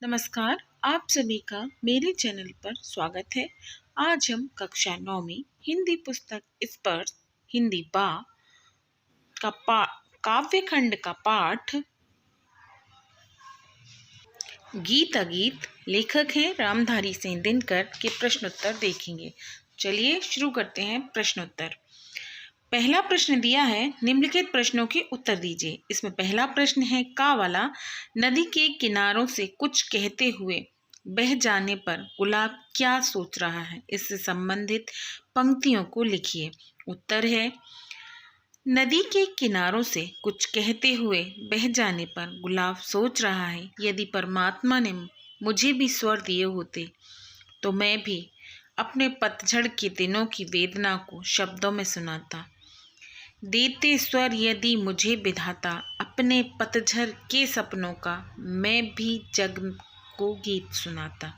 नमस्कार, आप सभी का मेरे चैनल पर स्वागत है। आज हम कक्षा 9वीं हिंदी पुस्तक स्पर्श हिंदी बा का काव्यखंड का पाठ गीत अगीत लेखक हैं रामधारी सिंह दिनकर के प्रश्नोत्तर देखेंगे। चलिए शुरू करते हैं प्रश्नोत्तर। पहला प्रश्न दिया है, निम्नलिखित प्रश्नों के उत्तर दीजिए। इसमें पहला प्रश्न है का वाला, नदी के किनारों से कुछ कहते हुए बह जाने पर गुलाब क्या सोच रहा है। इससे संबंधित पंक्तियों को लिखिए। उत्तर है, नदी के किनारों से कुछ कहते हुए बह जाने पर गुलाब सोच रहा है, यदि परमात्मा ने मुझे भी स्वर दिए होते तो मैं भी अपने पतझड़ के दिनों की वेदना को शब्दों में सुनाता। देते स्वर यदि मुझे विधाता, अपने पतझड़ के सपनों का मैं भी जग को गीत सुनाता।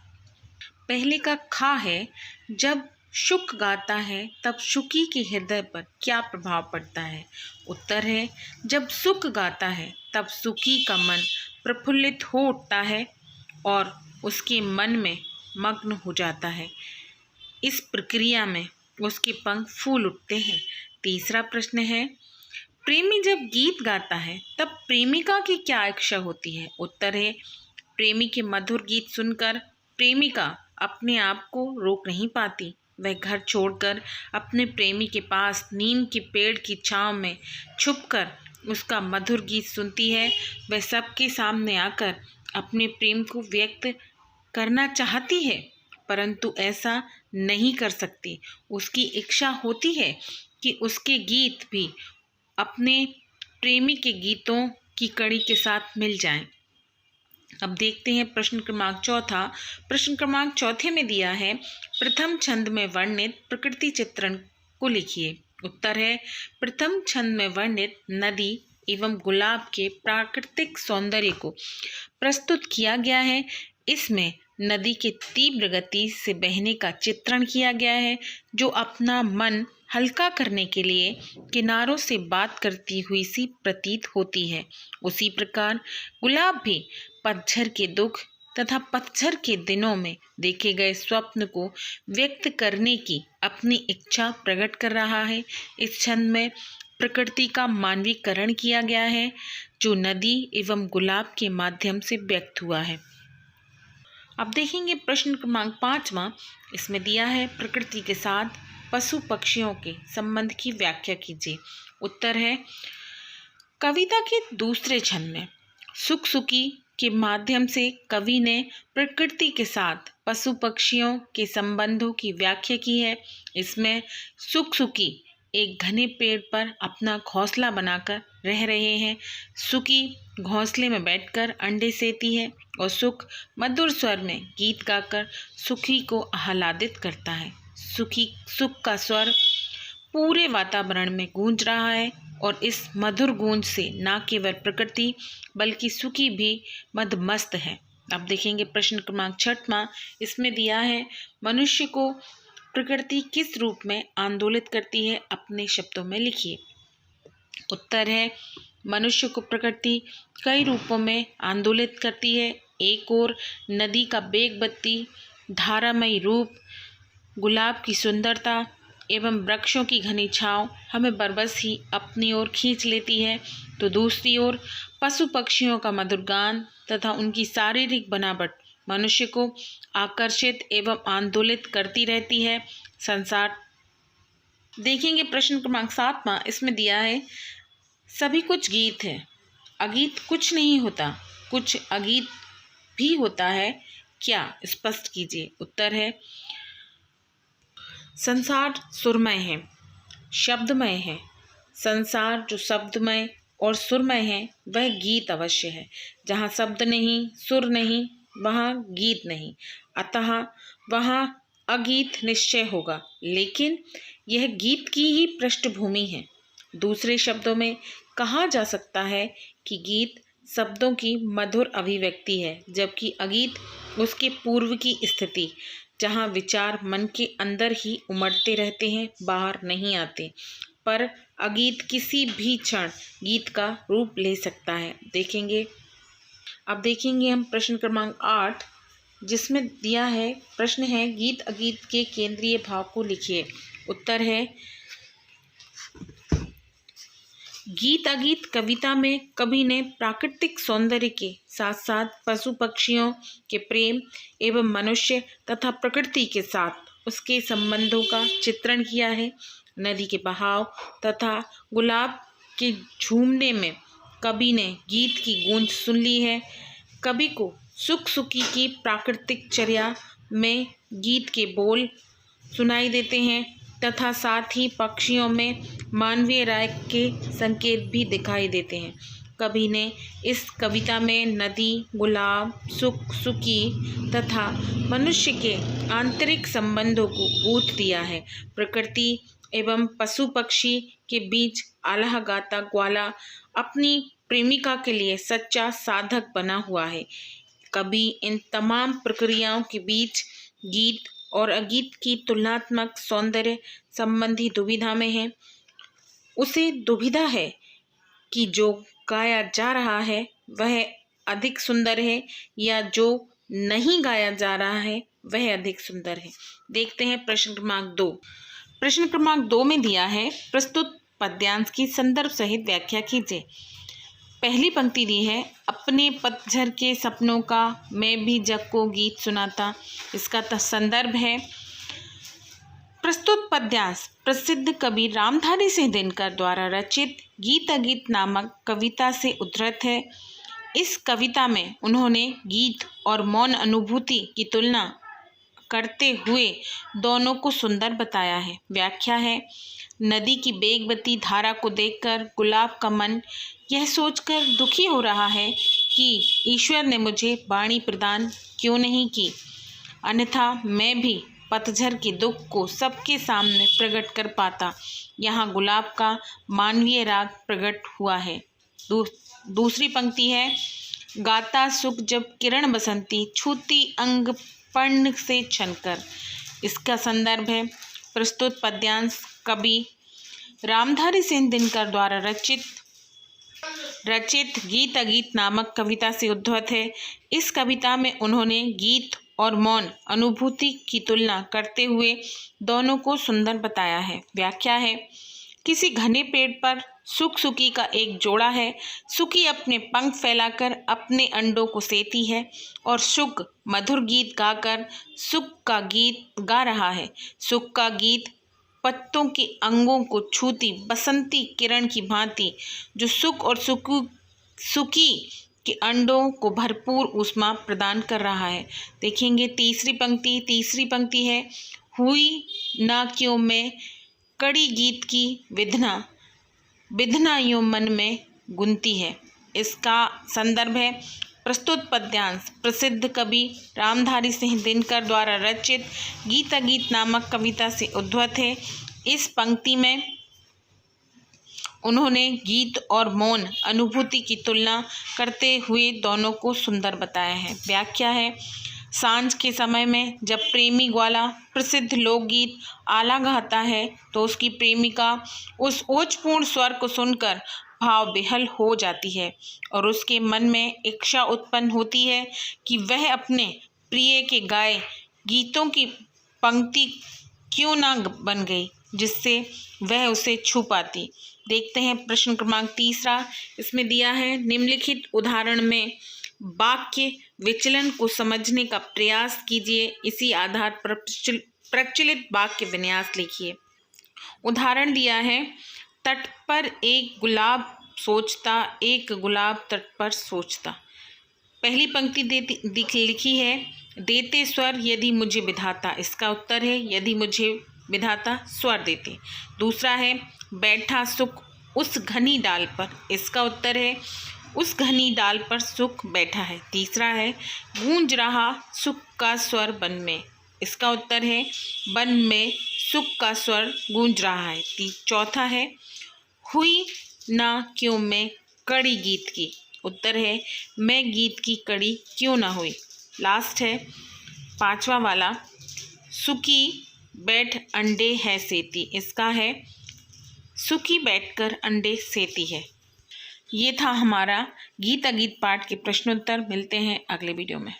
पहले का खा है, जब शुक गाता है तब शुकी के हृदय पर क्या प्रभाव पड़ता है। उत्तर है, जब सुक गाता है तब सुकी का मन प्रफुल्लित हो उठता है और उसके मन में मग्न हो जाता है। इस प्रक्रिया में उसके पंख फूल उठते हैं। तीसरा प्रश्न है, प्रेमी जब गीत गाता है तब प्रेमिका की क्या इच्छा होती है। उत्तर है, प्रेमी के मधुर गीत सुनकर प्रेमिका अपने आप को रोक नहीं पाती। वह घर छोड़कर अपने प्रेमी के पास नीम के पेड़ की छांव में छुपकर उसका मधुर गीत सुनती है। वह सबके सामने आकर अपने प्रेम को व्यक्त करना चाहती है, परंतु ऐसा नहीं कर सकती। उसकी इच्छा होती है कि उसके गीत भी अपने प्रेमी के गीतों की कड़ी के साथ मिल जाएं। अब देखते हैं प्रश्न क्रमांक चौथा। प्रश्न क्रमांक चौथे में दिया है, प्रथम छंद में वर्णित प्रकृति चित्रण को लिखिए। उत्तर है, प्रथम छंद में वर्णित नदी एवं गुलाब के प्राकृतिक सौंदर्य को प्रस्तुत किया गया है। इसमें नदी के तीव्र गति से बहने का चित्रण किया गया है, जो अपना मन हल्का करने के लिए किनारों से बात करती हुई सी प्रतीत होती है। उसी प्रकार गुलाब भी पतझड़ के दुख तथा पतझड़ के दिनों में देखे गए स्वप्न को व्यक्त करने की अपनी इच्छा प्रकट कर रहा है। इस छंद में प्रकृति का मानवीकरण किया गया है, जो नदी एवं गुलाब के माध्यम से व्यक्त हुआ है। अब देखेंगे प्रश्न क्रमांक 5वां। इसमें दिया है, प्रकृति के साथ पशु पक्षियों के संबंध की व्याख्या कीजिए। उत्तर है, कविता के दूसरे छंद में सुख सुखी के माध्यम से कवि ने प्रकृति के साथ पशु पक्षियों के संबंधों की व्याख्या की है। इसमें सुख सुखी एक घने पेड़ पर अपना घोंसला बनाकर रह रहे हैं। सुखी घोंसले में बैठकर अंडे सेती है और सुख मधुर स्वर में गीत गाकर सुखी को आह्लादित करता है। सुख का स्वर पूरे वातावरण में गूंज रहा है और इस मधुर गूंज से न केवल प्रकृति बल्कि सुखी भी मदमस्त है। अब देखेंगे प्रश्न क्रमांक 6वां। इसमें दिया है, मनुष्य को प्रकृति किस रूप में आंदोलित करती है, अपने शब्दों में लिखिए। उत्तर है, मनुष्य को प्रकृति कई रूपों में आंदोलित करती है। एक ओर नदी का बेगबत्ती धारामयी रूप, गुलाब की सुंदरता एवं वृक्षों की घनी छांव हमें बरबस ही अपनी ओर खींच लेती है, तो दूसरी ओर पशु पक्षियों का मधुर गान तथा उनकी शारीरिक बनावट मनुष्य को आकर्षित एवं आंदोलित करती रहती है। संसार देखेंगे प्रश्न क्रमांक 7वां। इसमें दिया है, सभी कुछ गीत है, अगीत कुछ नहीं होता, कुछ अगीत भी होता है, क्या स्पष्ट कीजिए। उत्तर है, संसार सुरमय है, शब्दमय है। संसार जो शब्दमय और सुरमय है वह गीत अवश्य है। जहाँ शब्द नहीं, सुर नहीं, वहाँ गीत नहीं, अतः वहाँ अगीत निश्चय होगा, लेकिन यह गीत की ही पृष्ठभूमि है। दूसरे शब्दों में कहा जा सकता है कि गीत शब्दों की मधुर अभिव्यक्ति है, जबकि अगीत उसके पूर्व की स्थिति, जहाँ विचार मन के अंदर ही उमड़ते रहते हैं, बाहर नहीं आते। पर अगीत किसी भी क्षण गीत का रूप ले सकता है। देखेंगे अब देखेंगे हम प्रश्न क्रमांक 8, जिसमें दिया है, प्रश्न है गीत अगीत के केंद्रीय भाव को लिखिए। उत्तर है, गीत अगीत कविता में कवि ने प्राकृतिक सौंदर्य के साथ साथ पशु पक्षियों के प्रेम एवं मनुष्य तथा प्रकृति के साथ उसके संबंधों का चित्रण किया है। नदी के बहाव तथा गुलाब के झूमने में कवि ने गीत की गूंज सुन ली है। कवि को सुख सुखी की प्राकृतिक चर्या में गीत के बोल सुनाई देते हैं तथा साथ ही पक्षियों में मानवीय राय के संकेत भी दिखाई देते हैं। कवि ने इस कविता में नदी, गुलाब, सुख सुखी तथा मनुष्य के आंतरिक संबंधों को गूंथ दिया है। प्रकृति एवं पशु पक्षी के बीच आल्हा गाता ग्वाला अपनी प्रेमिका के लिए सच्चा साधक बना हुआ है। कवि इन तमाम प्रक्रियाओं के बीच गीत और अगीत की तुलनात्मक सौंदर्य संबंधी दुविधा में है। उसे दुविधा है कि जो गाया जा रहा है वह अधिक सुंदर है या जो नहीं गाया जा रहा है वह अधिक सुंदर है। देखते हैं प्रश्न क्रमांक 2। प्रश्न क्रमांक 2 में दिया है, प्रस्तुत पद्यांश की संदर्भ सहित व्याख्या कीजिए। पहली पंक्ति दी है, अपने पतझर के सपनों का मैं भी जग को गीत सुनाता। इसका संदर्भ है, प्रस्तुत पद्यांश प्रसिद्ध कवि रामधारी सिंह दिनकर द्वारा रचित गीत अगीत नामक कविता से उद्धृत है। इस कविता में उन्होंने गीत और मौन अनुभूति की तुलना करते हुए दोनों को सुंदर बताया है। व्याख्या है, नदी की बेगवती धारा को देखकर गुलाब का मन यह सोचकर दुखी हो रहा है कि ईश्वर ने मुझे वाणी प्रदान क्यों नहीं की, अन्यथा मैं भी पतझर के दुख को सबके सामने प्रकट कर पाता। यहाँ गुलाब का मानवीय राग प्रकट हुआ है। दूसरी पंक्ति है, गाता सुख जब किरण बसंती छूती अंग पर्ण से छनकर। इसका संदर्भ है, प्रस्तुत पद्यांश कवि रामधारी सिंह दिनकर द्वारा रचित गीत अगीत नामक कविता से उद्धृत है। इस कविता में उन्होंने गीत और मौन अनुभूति की तुलना करते हुए दोनों को सुंदर बताया है। व्याख्या है, किसी घने पेड़ पर सुख सुखी का एक जोड़ा है। सुखी अपने पंख फैलाकर अपने अंडों को सेती है और सुख मधुर गीत गाकर सुख का गीत गा रहा है। सुख का गीत पत्तों के अंगों को छूती बसंती किरण की भांति जो सुख और सुखी के अंडों को भरपूर ऊष्मा प्रदान कर रहा है। देखेंगे तीसरी पंक्ति है, हुई ना क्यों में कड़ी गीत की विधना यूं मन में गुनती है। इसका संदर्भ है, प्रस्तुत पद्यांश प्रसिद्ध कवि रामधारी सिंह दिनकर द्वारा रचित गीत अगीत नामक कविता से उद्धृत है। इस पंक्ति में उन्होंने गीत और मौन अनुभूति की तुलना करते हुए दोनों को सुंदर बताया है। व्याख्या है, सांझ के समय में जब प्रेमी ग्वाला प्रसिद्ध लोकगीत आला गाता है तो उसकी प्रेमिका उस ओजपूर्ण स्वर को सुनकर भाव बेहल हो जाती है और उसके मन में इच्छा उत्पन्न होती है कि वह अपने प्रिय के गाए गीतों की पंक्ति क्यों ना बन गई जिससे वह उसे छू पाती। देखते हैं प्रश्न क्रमांक 3। इसमें दिया है, निम्नलिखित उदाहरण में वाक्य विचलन को समझने का प्रयास कीजिए। इसी आधार पर प्रचलित वाक्य विन्यास लिखिए। उदाहरण दिया है, तट पर एक गुलाब सोचता, एक गुलाब तट पर सोचता। पहली पंक्ति लिखी है, देते स्वर यदि मुझे विधाता। इसका उत्तर है, यदि मुझे विधाता स्वर देते। दूसरा है, बैठा सुख उस घनी डाल पर। इसका उत्तर है, उस घनी डाल पर सुख बैठा है। तीसरा है, गूंज रहा सुख का स्वर वन में। इसका उत्तर है, वन में सुख का स्वर गूंज रहा है। चौथा है, हुई ना क्यों मैं कड़ी गीत की। उत्तर है, मैं गीत की कड़ी क्यों ना हुई। लास्ट है 5वां वाला, सुखी बैठ अंडे है सेती। इसका है, सुखी बैठकर अंडे सेती है। ये था हमारा गीत अगीत पाठ के प्रश्नोत्तर। मिलते हैं अगले वीडियो में।